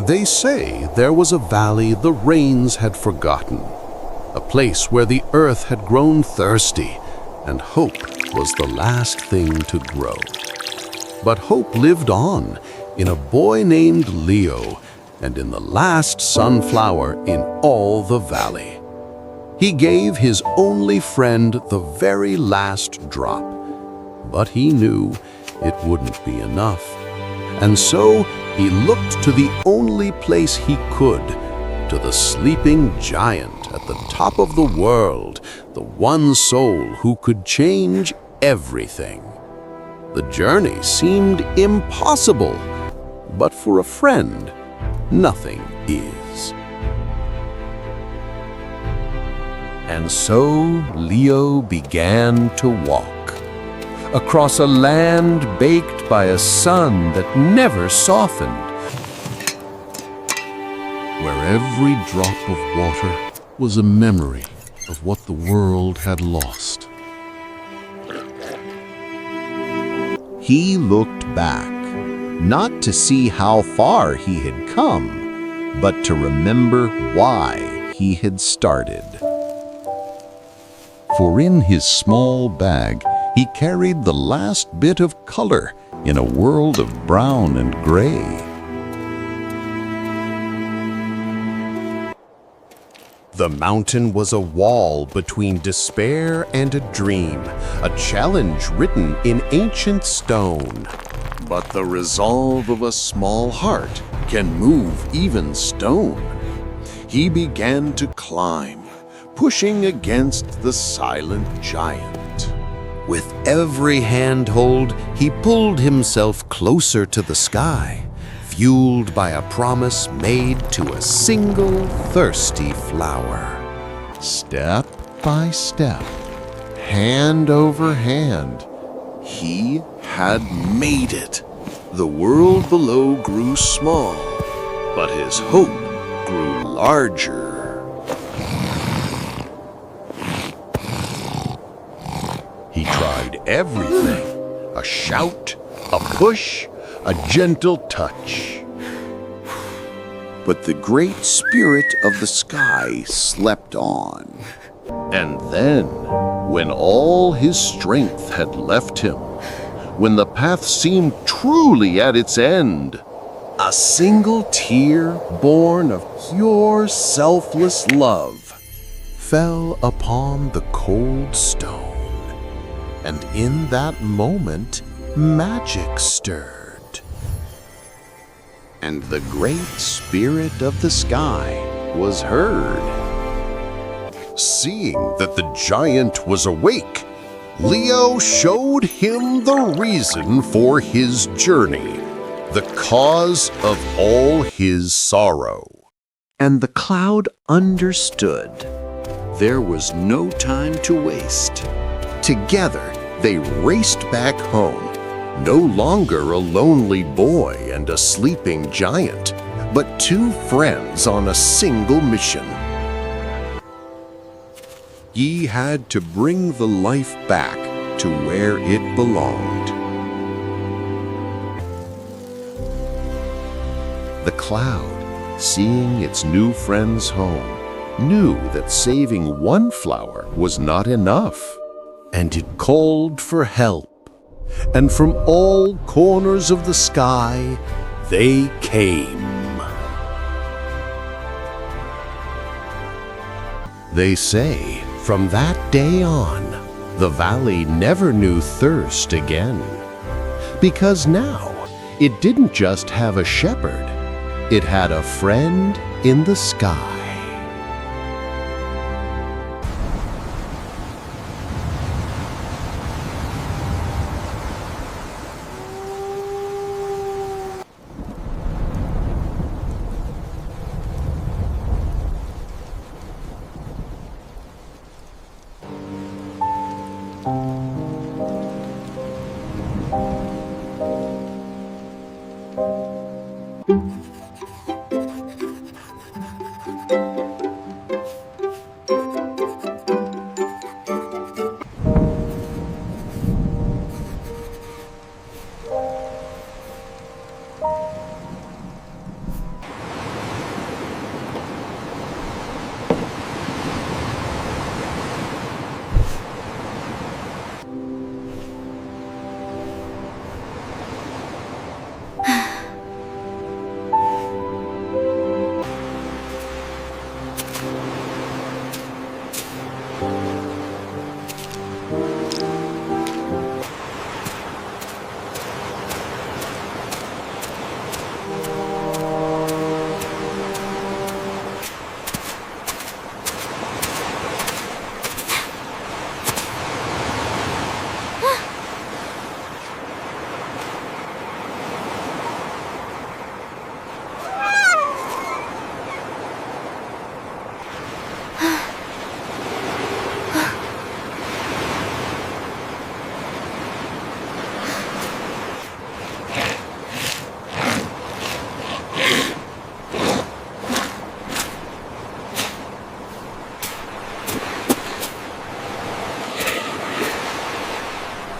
They say there was a valley the rains had forgotten, a place where the earth had grown thirsty, and hope was the last thing to grow. But hope lived on in a boy named Leo and in the last sunflower in all the valley. He gave his only friend the very last drop, but he knew it wouldn't be enough. And so he looked to the only place he could, to the sleeping giant at the top of the world, the one soul who could change everything. The journey seemed impossible, but for a friend, nothing is. And so Leo began to walk across a land baked by a sun that never softened, where every drop of water was a memory of what the world had lost. He looked back, not to see how far he had come, but to remember why he had started. For in his small bag, he carried the last bit of color in a world of brown and gray. The mountain was a wall between despair and a dream, a challenge written in ancient stone. But the resolve of a small heart can move even stone. He began to climb, pushing against the silent giant. With every handhold, he pulled himself closer to the sky, fueled by a promise made to a single thirsty flower. Step by step, hand over hand, He had made it. The world below grew small, but his hope grew larger. He tried everything: a shout, a push, a gentle touch. But the great spirit of the sky slept on. And then, when all his strength had left him, when the path seemed truly at its end, a single tear born of pure, selfless love fell upon the cold stone. And in that moment, magic stirred. And the great spirit of the sky was heard. Seeing that the giant was awake, Leo showed him the reason for his journey, the cause of all his sorrow. And the cloud understood. There was no time to waste. Together, they raced back home, no longer a lonely boy and a sleeping giant, but two friends on a single mission. He had to bring the life back to where it belonged. The cloud, seeing its new friends home, knew that saving one flower was not enough, and it called for help. And from all corners of the sky, they came. They say, from that day on, the valley never knew thirst again. Because now, it didn't just have a shepherd, it had a friend in the sky.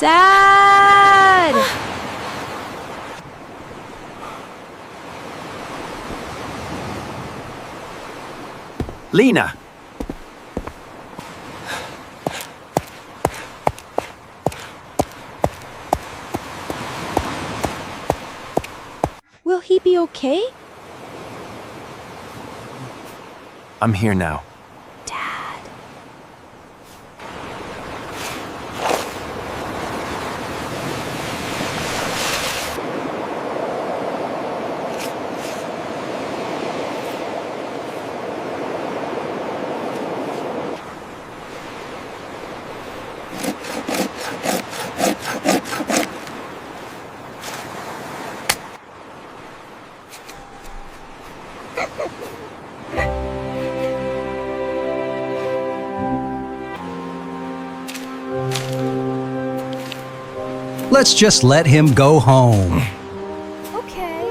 Dad! Lena! Will he be okay? I'm here now. Dad. Let's just let him go home. Okay.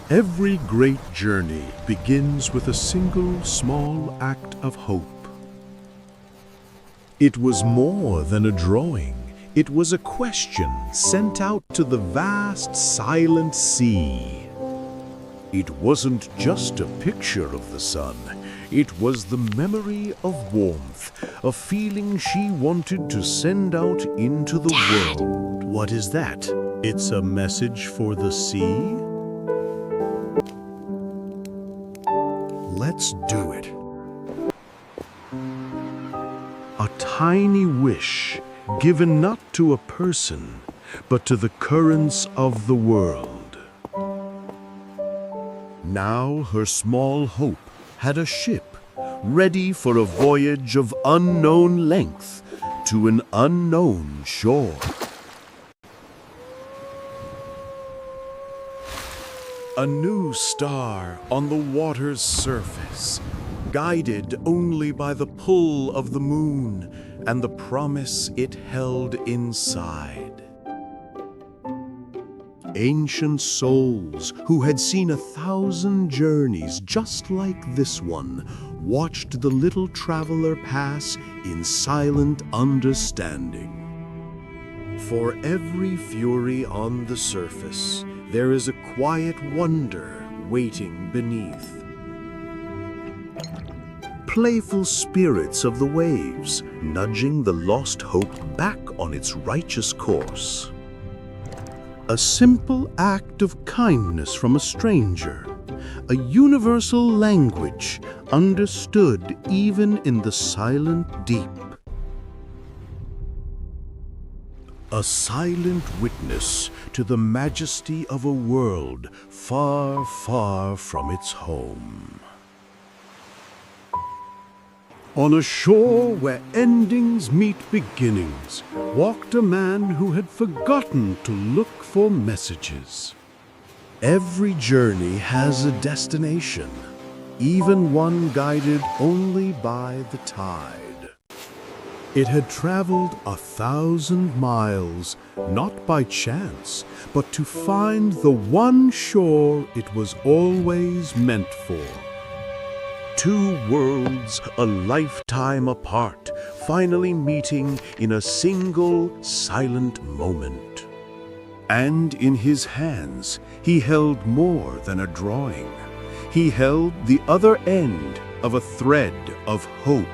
Every great journey begins with a single small act of hope. It was more than a drawing. It was a question sent out to the vast, silent sea. It wasn't just a picture of the sun. It was the memory of warmth, a feeling she wanted to send out into the world. What is that? It's a message for the sea? Let's do it. A tiny wish given not to a person, but to the currents of the world. Now her small hope had a ship ready for a voyage of unknown length to an unknown shore. A new star on the water's surface, guided only by the pull of the moon and the promise it held inside. Ancient souls who had seen 1,000 journeys just like this one watched the little traveler pass in silent understanding. For every fury on the surface, there is a quiet wonder waiting beneath. Playful spirits of the waves, nudging the lost hope back on its righteous course. A simple act of kindness from a stranger, a universal language understood even in the silent deep. A silent witness to the majesty of a world far, far from its home. On a shore where endings meet beginnings, walked a man who had forgotten to look for messages. Every journey has a destination, even one guided only by the tide. It had traveled 1,000 miles, not by chance, but to find the one shore it was always meant for. Two worlds a lifetime apart, finally meeting in a single silent moment. And in his hands, he held more than a drawing. He held the other end of a thread of hope.